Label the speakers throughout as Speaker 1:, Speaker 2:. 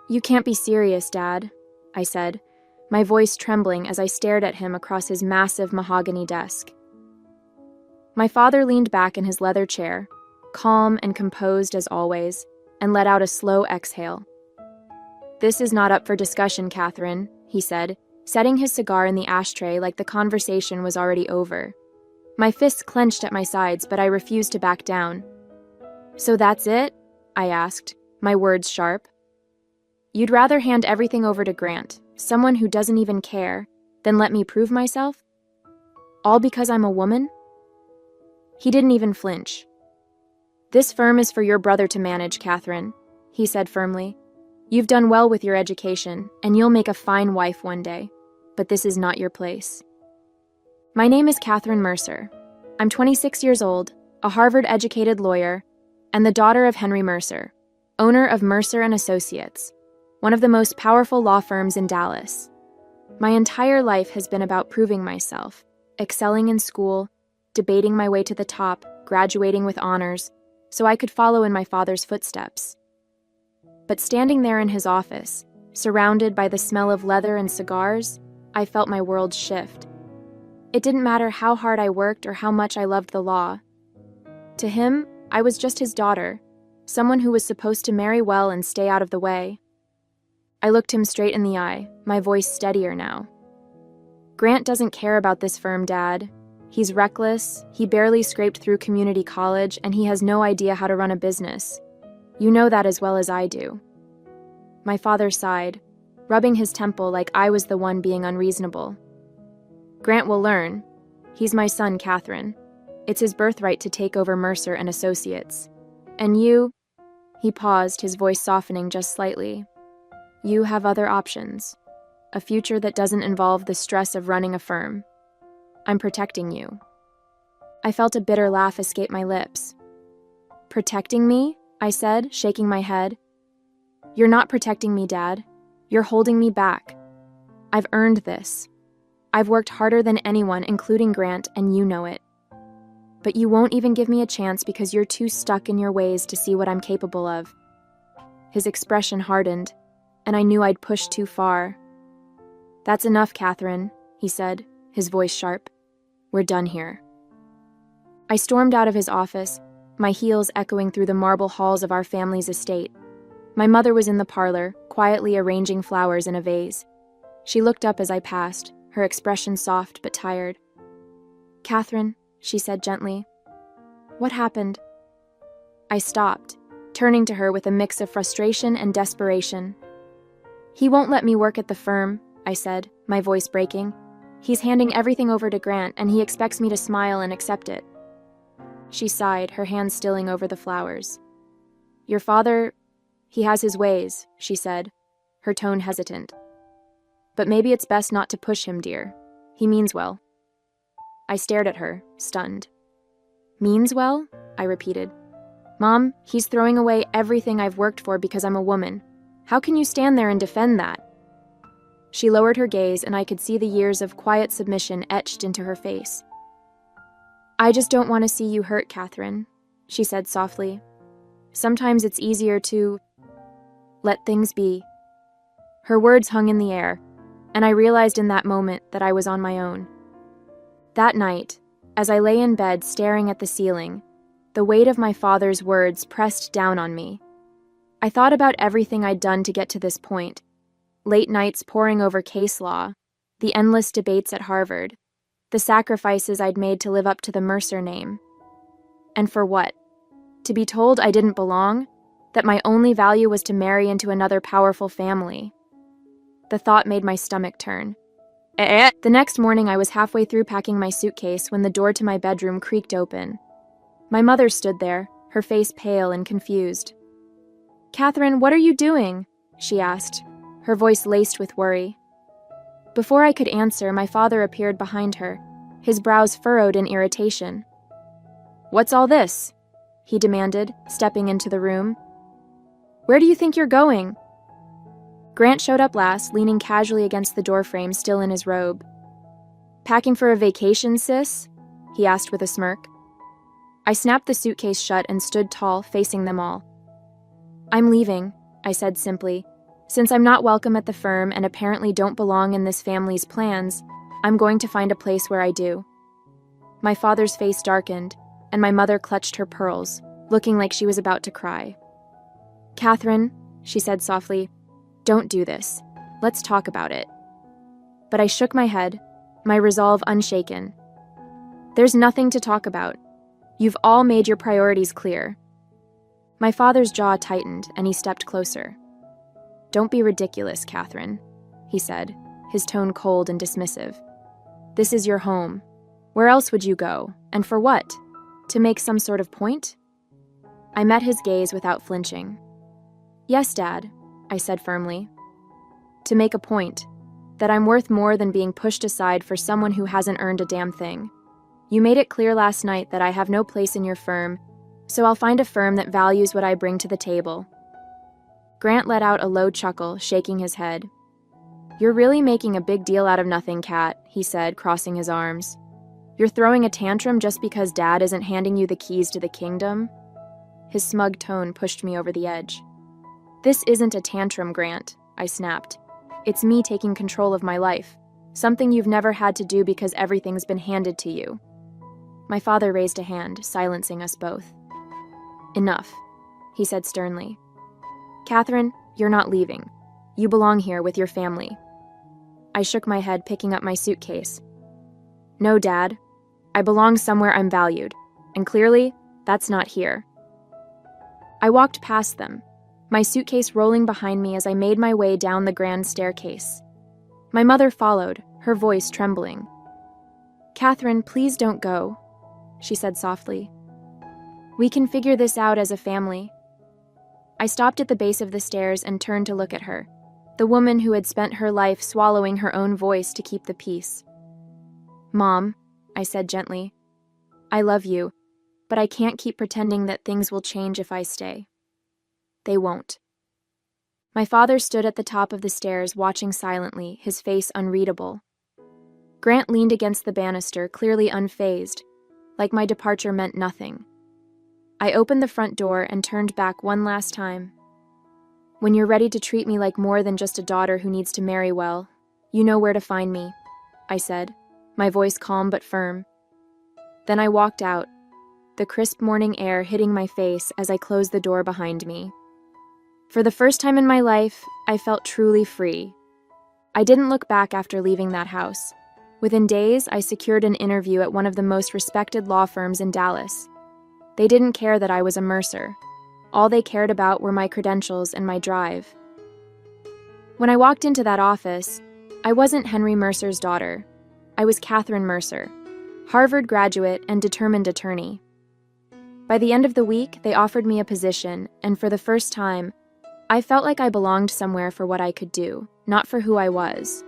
Speaker 1: You can't be serious, Dad, I said, my voice trembling as I stared at him across his massive mahogany desk. My father leaned back in his leather chair, calm and composed as always, and let out a slow exhale. This is not up for discussion, Catherine, he said, setting his cigar in the ashtray like the conversation was already over. My fists clenched at my sides, but I refused to back down. So that's it? I asked, my words sharp. You'd rather hand everything over to Grant, someone who doesn't even care, than let me prove myself? All because I'm a woman? He didn't even flinch. This firm is for your brother to manage, Catherine, he said firmly. You've done well with your education, and you'll make a fine wife one day, but this is not your place. My name is Catherine Mercer. I'm 26 years old, a Harvard-educated lawyer, and the daughter of Henry Mercer, owner of Mercer and Associates, one of the most powerful law firms in Dallas. My entire life has been about proving myself, excelling in school, debating my way to the top, graduating with honors, so I could follow in my father's footsteps. But standing there in his office, surrounded by the smell of leather and cigars, I felt my world shift. It didn't matter how hard I worked or how much I loved the law. To him, I was just his daughter, someone who was supposed to marry well and stay out of the way. I looked him straight in the eye, my voice steadier now. Grant doesn't care about this firm, Dad. He's reckless, he barely scraped through community college, and he has no idea how to run a business. You know that as well as I do. My father sighed, rubbing his temple like I was the one being unreasonable. Grant will learn. He's my son, Catherine. It's his birthright to take over Mercer and Associates. And you, he paused, his voice softening just slightly. You have other options. A future that doesn't involve the stress of running a firm. I'm protecting you. I felt a bitter laugh escape my lips. Protecting me? I said, shaking my head. You're not protecting me, Dad. You're holding me back. I've earned this. I've worked harder than anyone, including Grant, and you know it. But you won't even give me a chance because you're too stuck in your ways to see what I'm capable of. His expression hardened, and I knew I'd pushed too far. That's enough, Catherine, he said, his voice sharp. We're done here. I stormed out of his office, my heels echoing through the marble halls of our family's estate. My mother was in the parlor, quietly arranging flowers in a vase. She looked up as I passed, her expression soft but tired. Catherine, she said gently. What happened? I stopped, turning to her with a mix of frustration and desperation. He won't let me work at the firm, I said, my voice breaking. He's handing everything over to Grant, and he expects me to smile and accept it. She sighed, her hand stilling over the flowers. Your father, he has his ways, she said, her tone hesitant. But maybe it's best not to push him, dear. He means well. I stared at her, stunned. Means well? I repeated. Mom, he's throwing away everything I've worked for because I'm a woman. How can you stand there and defend that? She lowered her gaze, and I could see the years of quiet submission etched into her face. I just don't want to see you hurt, Catherine, she said softly. Sometimes it's easier to let things be. Her words hung in the air, and I realized in that moment that I was on my own. That night, as I lay in bed staring at the ceiling, the weight of my father's words pressed down on me. I thought about everything I'd done to get to this point. Late nights poring over case law, the endless debates at Harvard, the sacrifices I'd made to live up to the Mercer name. And for what? To be told I didn't belong? That my only value was to marry into another powerful family? The thought made my stomach turn. The next morning I was halfway through packing my suitcase when the door to my bedroom creaked open. My mother stood there, her face pale and confused. Catherine, what are you doing? She asked, her voice laced with worry. Before I could answer, my father appeared behind her, his brows furrowed in irritation. What's all this? He demanded, stepping into the room. Where do you think you're going? Grant showed up last, leaning casually against the doorframe, still in his robe. Packing for a vacation, sis? He asked with a smirk. I snapped the suitcase shut and stood tall, facing them all. I'm leaving, I said simply, Since I'm not welcome at the firm and apparently don't belong in this family's plans, I'm going to find a place where I do." My father's face darkened, and my mother clutched her pearls, looking like she was about to cry. "Catherine," she said softly, "don't do this. Let's talk about it." But I shook my head, my resolve unshaken. "There's nothing to talk about. You've all made your priorities clear." My father's jaw tightened, and he stepped closer. "Don't be ridiculous, Catherine," he said, his tone cold and dismissive. "This is your home. Where else would you go? And for what? To make some sort of point?" I met his gaze without flinching. "Yes, Dad," I said firmly. "To make a point. That I'm worth more than being pushed aside for someone who hasn't earned a damn thing. You made it clear last night that I have no place in your firm, so I'll find a firm that values what I bring to the table." Grant let out a low chuckle, shaking his head. "You're really making a big deal out of nothing, Kat," he said, crossing his arms. "You're throwing a tantrum just because Dad isn't handing you the keys to the kingdom?" His smug tone pushed me over the edge. "This isn't a tantrum, Grant," I snapped. "It's me taking control of my life, something you've never had to do because everything's been handed to you." My father raised a hand, silencing us both. "Enough," he said sternly. "Catherine, you're not leaving. You belong here with your family." I shook my head, picking up my suitcase. "No, Dad. I belong somewhere I'm valued, and clearly, that's not here." I walked past them, my suitcase rolling behind me as I made my way down the grand staircase. My mother followed, her voice trembling. "Catherine, please don't go," she said softly. "We can figure this out as a family." I stopped at the base of the stairs and turned to look at her, the woman who had spent her life swallowing her own voice to keep the peace. "Mom," I said gently, "I love you, but I can't keep pretending that things will change if I stay. They won't." My father stood at the top of the stairs, watching silently, his face unreadable. Grant leaned against the banister, clearly unfazed, like my departure meant nothing. I opened the front door and turned back one last time. "When you're ready to treat me like more than just a daughter who needs to marry well, you know where to find me," I said, my voice calm but firm. Then I walked out, the crisp morning air hitting my face as I closed the door behind me. For the first time in my life, I felt truly free. I didn't look back after leaving that house. Within days, I secured an interview at one of the most respected law firms in Dallas. They didn't care that I was a Mercer. All they cared about were my credentials and my drive. When I walked into that office, I wasn't Henry Mercer's daughter. I was Catherine Mercer, Harvard graduate and determined attorney. By the end of the week, they offered me a position, and for the first time, I felt like I belonged somewhere for what I could do, not for who I was.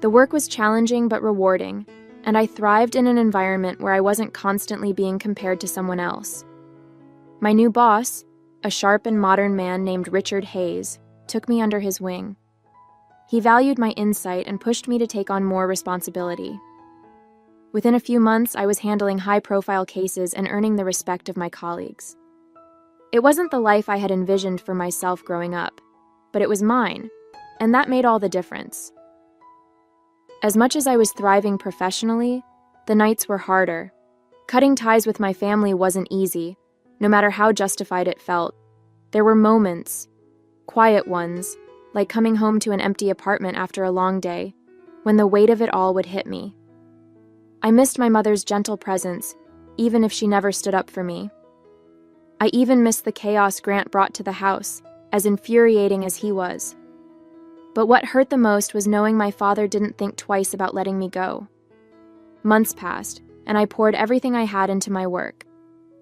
Speaker 1: The work was challenging but rewarding, and I thrived in an environment where I wasn't constantly being compared to someone else. My new boss, a sharp and modern man named Richard Hayes, took me under his wing. He valued my insight and pushed me to take on more responsibility. Within a few months, I was handling high-profile cases and earning the respect of my colleagues. It wasn't the life I had envisioned for myself growing up, but it was mine, and that made all the difference. As much as I was thriving professionally, the nights were harder. Cutting ties with my family wasn't easy, no matter how justified it felt. There were moments, quiet ones, like coming home to an empty apartment after a long day, when the weight of it all would hit me. I missed my mother's gentle presence, even if she never stood up for me. I even missed the chaos Grant brought to the house, as infuriating as he was. But what hurt the most was knowing my father didn't think twice about letting me go. Months passed, and I poured everything I had into my work.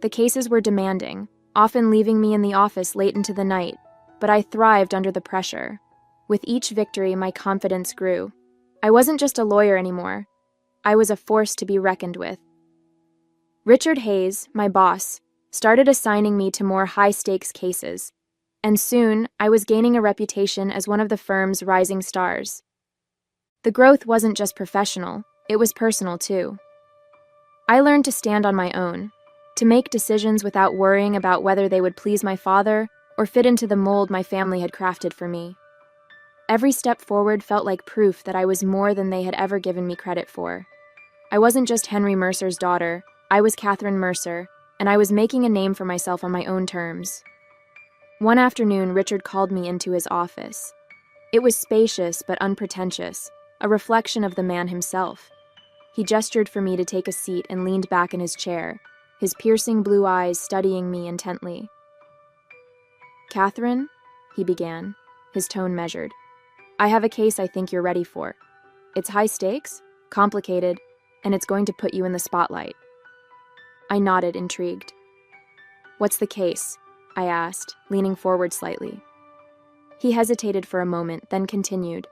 Speaker 1: The cases were demanding, often leaving me in the office late into the night, but I thrived under the pressure. With each victory, my confidence grew. I wasn't just a lawyer anymore. I was a force to be reckoned with. Richard Hayes, my boss, started assigning me to more high-stakes cases, and soon I was gaining a reputation as one of the firm's rising stars. The growth wasn't just professional, it was personal too. I learned to stand on my own, to make decisions without worrying about whether they would please my father or fit into the mold my family had crafted for me. Every step forward felt like proof that I was more than they had ever given me credit for. I wasn't just Henry Mercer's daughter, I was Catherine Mercer, and I was making a name for myself on my own terms. One afternoon, Richard called me into his office. It was spacious but unpretentious, a reflection of the man himself. He gestured for me to take a seat and leaned back in his chair, his piercing blue eyes studying me intently. "Catherine," he began, his tone measured, "I have a case I think you're ready for. It's high stakes, complicated, and it's going to put you in the spotlight." I nodded, intrigued. "What's the case?" I asked, leaning forward slightly. He hesitated for a moment, then continued.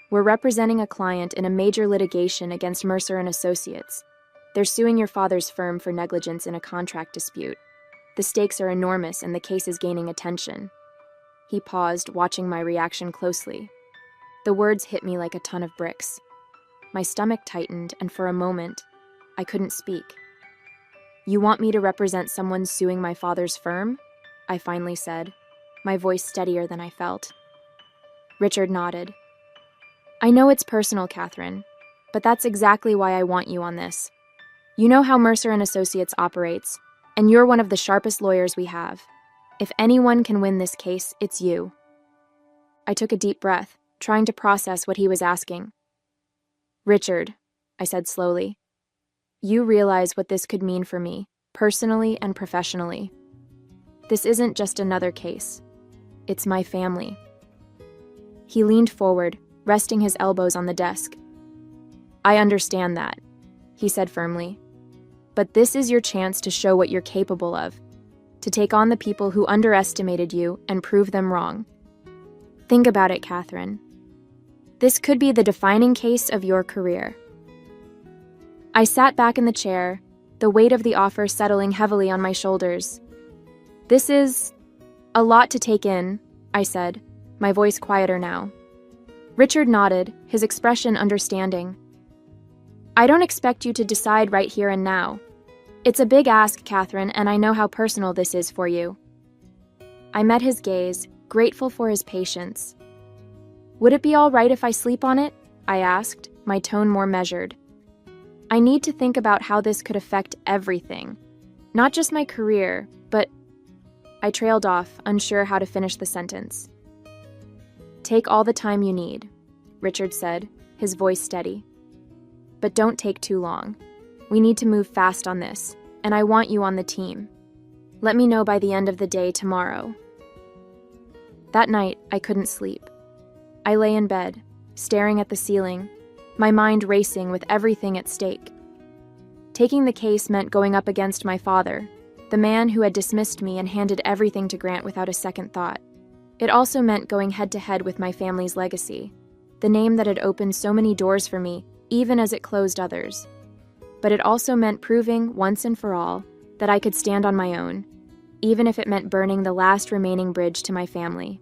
Speaker 1: "We're representing a client in a major litigation against Mercer and Associates. They're suing your father's firm for negligence in a contract dispute. The stakes are enormous and the case is gaining attention." He paused, watching my reaction closely. The words hit me like a ton of bricks. My stomach tightened, and for a moment, I couldn't speak. "You want me to represent someone suing my father's firm?" I finally said, my voice steadier than I felt. Richard nodded. "I know it's personal, Catherine, but that's exactly why I want you on this. You know how Mercer and Associates operates, and you're one of the sharpest lawyers we have. If anyone can win this case, it's you." I took a deep breath, trying to process what he was asking. "Richard," I said slowly, "you realize what this could mean for me, personally and professionally. This isn't just another case. It's my family." He leaned forward, resting his elbows on the desk. "I understand that," he said firmly. "But this is your chance to show what you're capable of, to take on the people who underestimated you and prove them wrong. Think about it, Catherine. This could be the defining case of your career." I sat back in the chair, the weight of the offer settling heavily on my shoulders. "This is a lot to take in," I said, my voice quieter now. Richard nodded, his expression understanding. "I don't expect you to decide right here and now. It's a big ask, Catherine, and I know how personal this is for you." I met his gaze, grateful for his patience. "Would it be all right if I sleep on it?" I asked, my tone more measured. "I need to think about how this could affect everything. Not just my career, but—" I trailed off, unsure how to finish the sentence. "Take all the time you need," Richard said, his voice steady. "But don't take too long. We need to move fast on this, and I want you on the team. Let me know by the end of the day tomorrow." That night, I couldn't sleep. I lay in bed, staring at the ceiling, my mind racing with everything at stake. Taking the case meant going up against my father, the man who had dismissed me and handed everything to Grant without a second thought. It also meant going head-to-head with my family's legacy, the name that had opened so many doors for me, even as it closed others. But it also meant proving, once and for all, that I could stand on my own, even if it meant burning the last remaining bridge to my family.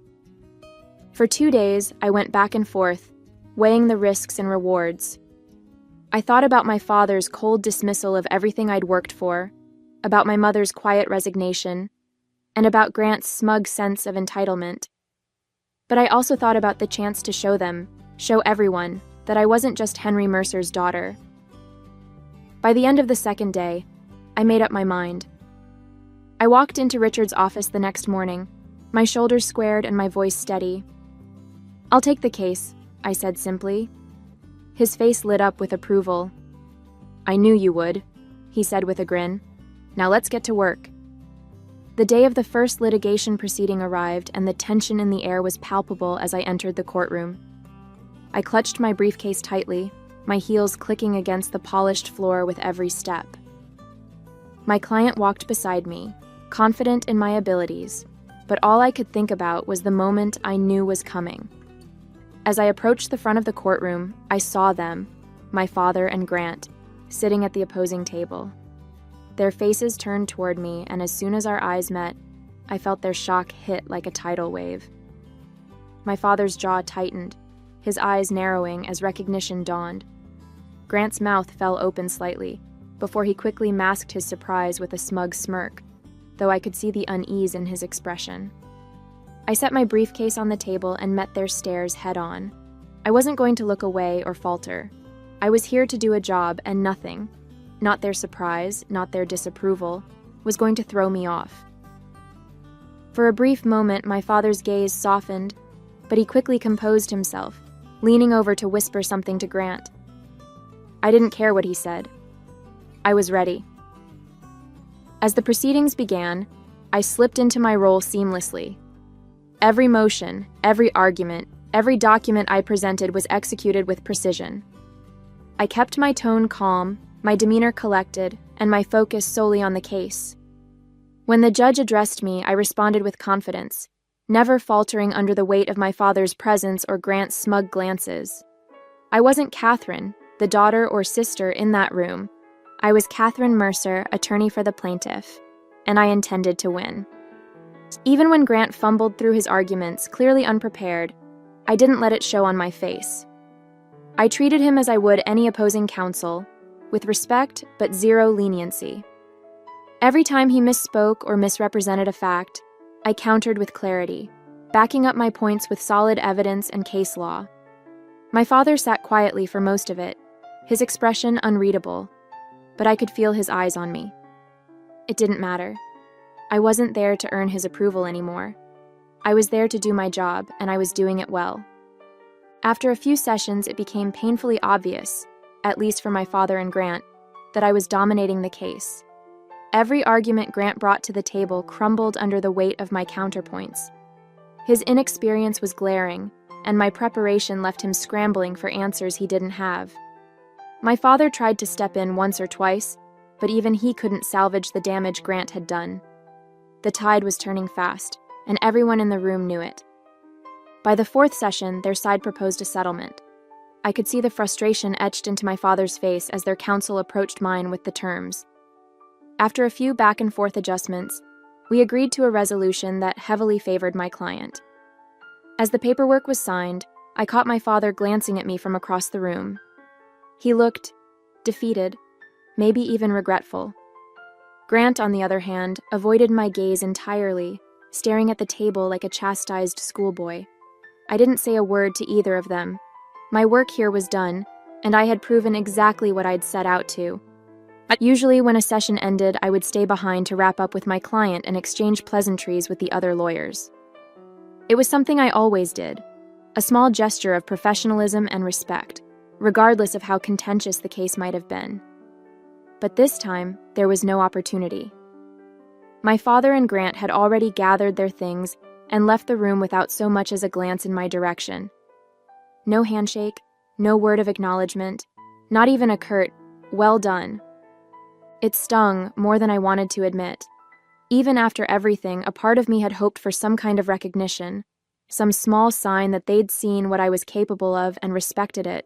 Speaker 1: For 2 days, I went back and forth, weighing the risks and rewards. I thought about my father's cold dismissal of everything I'd worked for, about my mother's quiet resignation, and about Grant's smug sense of entitlement. But I also thought about the chance to show everyone, that I wasn't just Henry Mercer's daughter. By the end of the second day, I made up my mind. I walked into Richard's office the next morning, my shoulders squared and my voice steady. "I'll take the case," I said simply. His face lit up with approval. "I knew you would," he said with a grin. "Now let's get to work." The day of the first litigation proceeding arrived, and the tension in the air was palpable as I entered the courtroom. I clutched my briefcase tightly, my heels clicking against the polished floor with every step. My client walked beside me, confident in my abilities, but all I could think about was the moment I knew was coming. As I approached the front of the courtroom, I saw them, my father and Grant, sitting at the opposing table. Their faces turned toward me, and as soon as our eyes met, I felt their shock hit like a tidal wave. My father's jaw tightened, his eyes narrowing as recognition dawned. Grant's mouth fell open slightly, before he quickly masked his surprise with a smug smirk, though I could see the unease in his expression. I set my briefcase on the table and met their stares head-on. I wasn't going to look away or falter. I was here to do a job, and nothing, not their surprise, not their disapproval, was going to throw me off. For a brief moment, my father's gaze softened, but he quickly composed himself, leaning over to whisper something to Grant. I didn't care what he said. I was ready. As the proceedings began, I slipped into my role seamlessly. Every motion, every argument, every document I presented was executed with precision. I kept my tone calm, my demeanor collected, and my focus solely on the case. When the judge addressed me, I responded with confidence, never faltering under the weight of my father's presence or Grant's smug glances. I wasn't Catherine, the daughter or sister in that room. I was Catherine Mercer, attorney for the plaintiff, and I intended to win. Even when Grant fumbled through his arguments, clearly unprepared, I didn't let it show on my face. I treated him as I would any opposing counsel, with respect but zero leniency. Every time he misspoke or misrepresented a fact, I countered with clarity, backing up my points with solid evidence and case law. My father sat quietly for most of it, his expression unreadable, but I could feel his eyes on me. It didn't matter. I wasn't there to earn his approval anymore. I was there to do my job, and I was doing it well. After a few sessions, it became painfully obvious, at least for my father and Grant, that I was dominating the case. Every argument Grant brought to the table crumbled under the weight of my counterpoints. His inexperience was glaring, and my preparation left him scrambling for answers he didn't have. My father tried to step in once or twice, but even he couldn't salvage the damage Grant had done. The tide was turning fast, and everyone in the room knew it. By the fourth session, their side proposed a settlement. I could see the frustration etched into my father's face as their counsel approached mine with the terms. After a few back-and-forth adjustments, we agreed to a resolution that heavily favored my client. As the paperwork was signed, I caught my father glancing at me from across the room. He looked defeated, maybe even regretful. Grant, on the other hand, avoided my gaze entirely, staring at the table like a chastised schoolboy. I didn't say a word to either of them. My work here was done, and I had proven exactly what I'd set out to. Usually, when a session ended, I would stay behind to wrap up with my client and exchange pleasantries with the other lawyers. It was something I always did, a small gesture of professionalism and respect, regardless of how contentious the case might have been. But this time, there was no opportunity. My father and Grant had already gathered their things and left the room without so much as a glance in my direction. No handshake, no word of acknowledgement, not even a curt, "Well done." It stung more than I wanted to admit. Even after everything, a part of me had hoped for some kind of recognition, some small sign that they'd seen what I was capable of and respected it.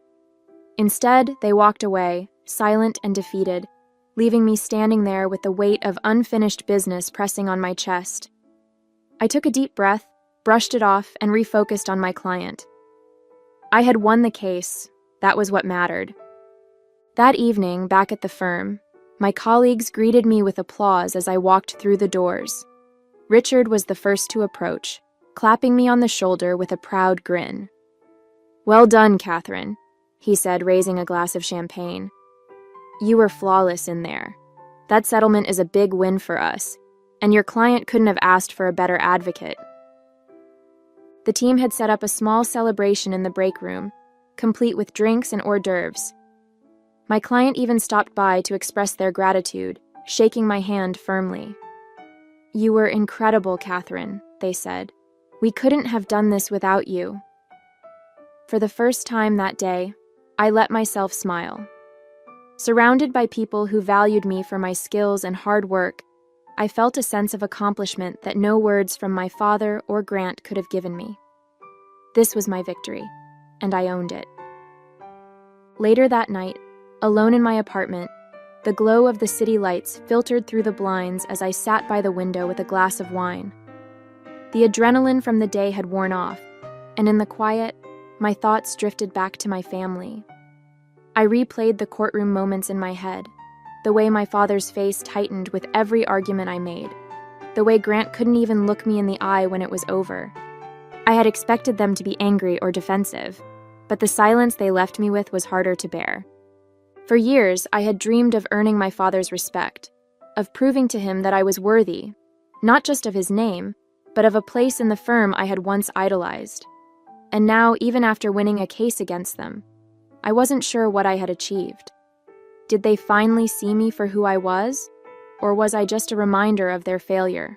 Speaker 1: Instead, they walked away, silent and defeated, leaving me standing there with the weight of unfinished business pressing on my chest. I took a deep breath, brushed it off, and refocused on my client. I had won the case. That was what mattered. That evening, back at the firm, my colleagues greeted me with applause as I walked through the doors. Richard was the first to approach, clapping me on the shoulder with a proud grin. "Well done, Catherine," he said, raising a glass of champagne. "You were flawless in there. That settlement is a big win for us, and your client couldn't have asked for a better advocate." The team had set up a small celebration in the break room, complete with drinks and hors d'oeuvres. My client even stopped by to express their gratitude, shaking my hand firmly. "You were incredible, Catherine," they said. "We couldn't have done this without you." For the first time that day, I let myself smile. Surrounded by people who valued me for my skills and hard work, I felt a sense of accomplishment that no words from my father or Grant could have given me. This was my victory, and I owned it. Later that night, alone in my apartment, the glow of the city lights filtered through the blinds as I sat by the window with a glass of wine. The adrenaline from the day had worn off, and in the quiet, my thoughts drifted back to my family. I replayed the courtroom moments in my head, the way my father's face tightened with every argument I made, the way Grant couldn't even look me in the eye when it was over, I had expected them to be angry or defensive, but the silence they left me with was harder to bear. For years, I had dreamed of earning my father's respect, of proving to him that I was worthy, not just of his name, but of a place in the firm I had once idolized. And now, even after winning a case against them, I wasn't sure what I had achieved. Did they finally see me for who I was, or was I just a reminder of their failure?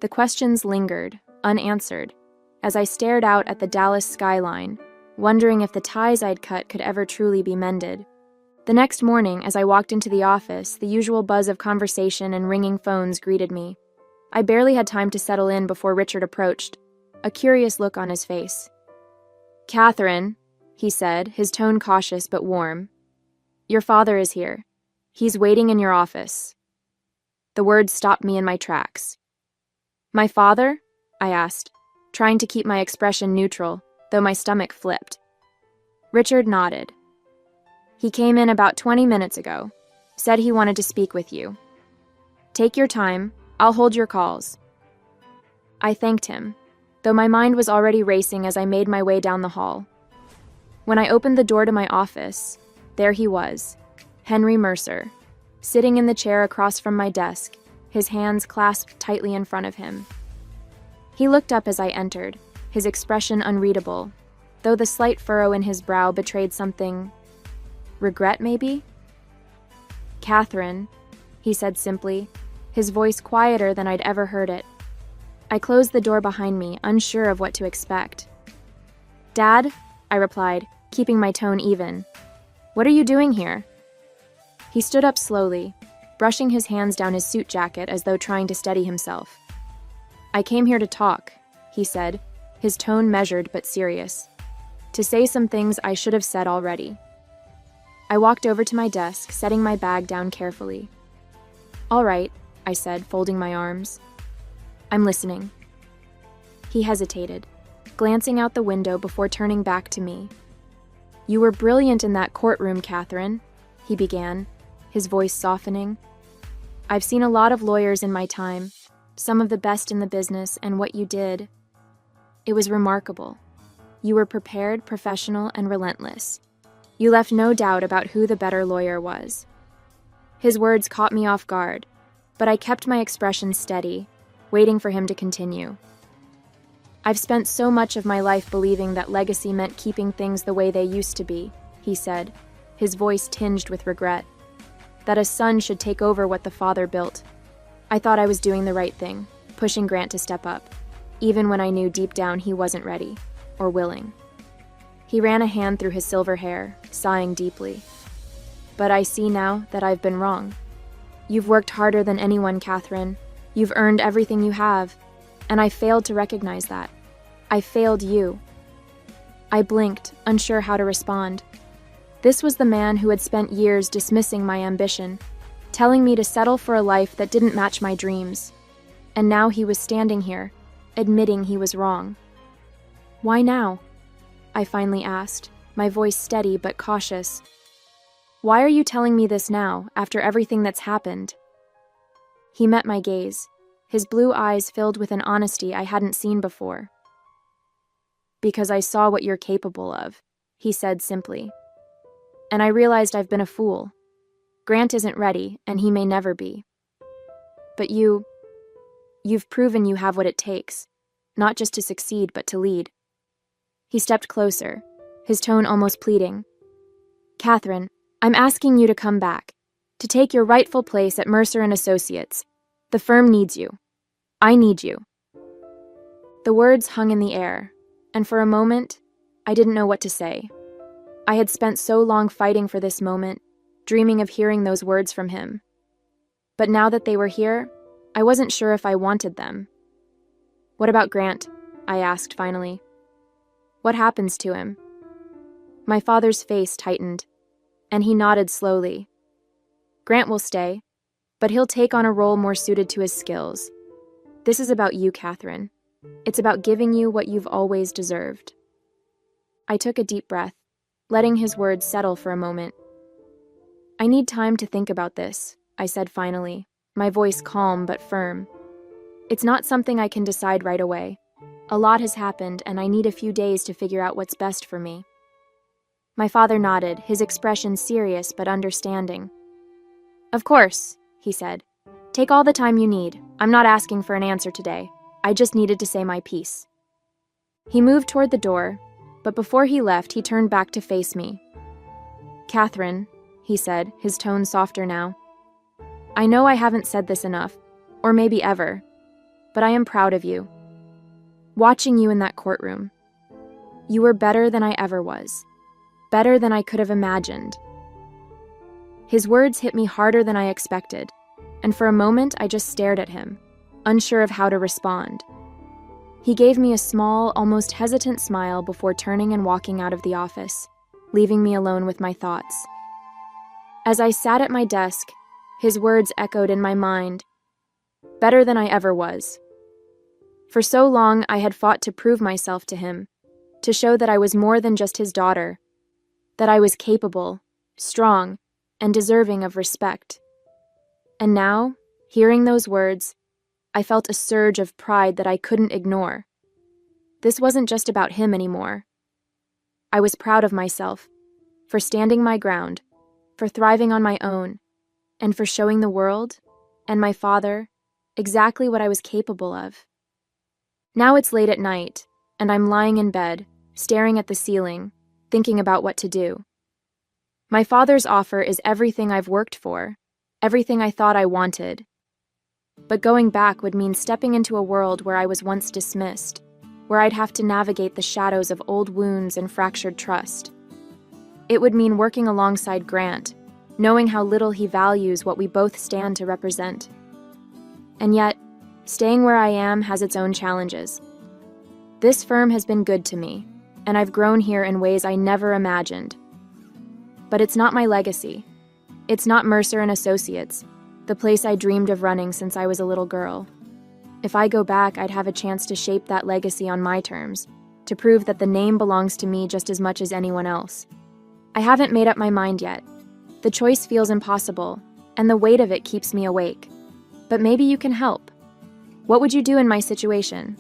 Speaker 1: The questions lingered, unanswered, as I stared out at the Dallas skyline, wondering if the ties I'd cut could ever truly be mended. The next morning, as I walked into the office, the usual buzz of conversation and ringing phones greeted me. I barely had time to settle in before Richard approached, a curious look on his face. "Catherine," he said, his tone cautious but warm. "Your father is here. He's waiting in your office." The words stopped me in my tracks. "My father?" I asked, trying to keep my expression neutral, though my stomach flipped. Richard nodded. "He came in about 20 minutes ago. Said he wanted to speak with you. Take your time. I'll hold your calls." I thanked him, though my mind was already racing as I made my way down the hall. When I opened the door to my office, there he was, Henry Mercer, sitting in the chair across from my desk, his hands clasped tightly in front of him. He looked up as I entered, his expression unreadable, though the slight furrow in his brow betrayed something. Regret, maybe? "Catherine," he said simply, his voice quieter than I'd ever heard it. I closed the door behind me, unsure of what to expect. "Dad," I replied, keeping my tone even. "What are you doing here?" He stood up slowly, brushing his hands down his suit jacket as though trying to steady himself. "I came here to talk," he said, his tone measured but serious. "To say some things I should have said already." I walked over to my desk, setting my bag down carefully. "All right," I said, folding my arms. "I'm listening." He hesitated, glancing out the window before turning back to me. "You were brilliant in that courtroom, Catherine," he began, his voice softening. "I've seen a lot of lawyers in my time, some of the best in the business, and what you did, it was remarkable. You were prepared, professional, and relentless. You left no doubt about who the better lawyer was." His words caught me off guard, but I kept my expression steady, waiting for him to continue. "I've spent so much of my life believing that legacy meant keeping things the way they used to be," he said, his voice tinged with regret. "That a son should take over what the father built. I thought I was doing the right thing, pushing Grant to step up, even when I knew deep down he wasn't ready, or willing." He ran a hand through his silver hair, sighing deeply. "But I see now that I've been wrong. You've worked harder than anyone, Catherine. You've earned everything you have, and I failed to recognize that. I failed you." I blinked, unsure how to respond. This was the man who had spent years dismissing my ambition, telling me to settle for a life that didn't match my dreams. And now he was standing here, admitting he was wrong. "Why now?" I finally asked, my voice steady but cautious. "Why are you telling me this now, after everything that's happened?" He met my gaze, his blue eyes filled with an honesty I hadn't seen before. "Because I saw what you're capable of," he said simply. "And I realized I've been a fool. Grant isn't ready, and he may never be. But you've proven you have what it takes, not just to succeed, but to lead." He stepped closer, his tone almost pleading. "Catherine, I'm asking you to come back, to take your rightful place at Mercer and Associates. The firm needs you. I need you." The words hung in the air, and for a moment, I didn't know what to say. I had spent so long fighting for this moment, dreaming of hearing those words from him. But now that they were here, I wasn't sure if I wanted them. "What about Grant?" I asked finally. "What happens to him?" My father's face tightened, and he nodded slowly. "Grant will stay, but he'll take on a role more suited to his skills. This is about you, Catherine. It's about giving you what you've always deserved." I took a deep breath, letting his words settle for a moment. "I need time to think about this," I said finally, my voice calm but firm. "It's not something I can decide right away. A lot has happened, and I need a few days to figure out what's best for me." My father nodded, his expression serious but understanding. "Of course," he said. "Take all the time you need. I'm not asking for an answer today. I just needed to say my piece." He moved toward the door, but before he left, he turned back to face me. "Catherine," he said, his tone softer now. "I know I haven't said this enough, or maybe ever, but I am proud of you. Watching you in that courtroom, you were better than I ever was, better than I could have imagined." His words hit me harder than I expected, and for a moment I just stared at him, unsure of how to respond. He gave me a small, almost hesitant smile before turning and walking out of the office, leaving me alone with my thoughts. As I sat at my desk, his words echoed in my mind, "Better than I ever was." For so long I had fought to prove myself to him, to show that I was more than just his daughter, that I was capable, strong, and deserving of respect. And now, hearing those words, I felt a surge of pride that I couldn't ignore. This wasn't just about him anymore. I was proud of myself, for standing my ground, for thriving on my own, and for showing the world, and my father, exactly what I was capable of. Now it's late at night, and I'm lying in bed, staring at the ceiling, thinking about what to do. My father's offer is everything I've worked for, everything I thought I wanted. But going back would mean stepping into a world where I was once dismissed, where I'd have to navigate the shadows of old wounds and fractured trust. It would mean working alongside Grant, knowing how little he values what we both stand to represent. And yet, staying where I am has its own challenges. This firm has been good to me, and I've grown here in ways I never imagined. But it's not my legacy. It's not Mercer and Associates, the place I dreamed of running since I was a little girl. If I go back, I'd have a chance to shape that legacy on my terms, to prove that the name belongs to me just as much as anyone else. I haven't made up my mind yet. The choice feels impossible, and the weight of it keeps me awake. But maybe you can help. What would you do in my situation?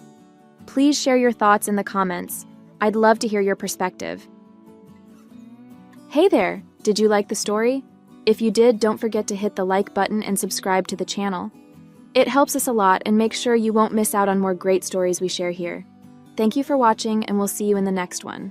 Speaker 1: Please share your thoughts in the comments. I'd love to hear your perspective. Hey there! Did you like the story? If you did, don't forget to hit the like button and subscribe to the channel. It helps us a lot and makes sure you won't miss out on more great stories we share here. Thank you for watching, and we'll see you in the next one.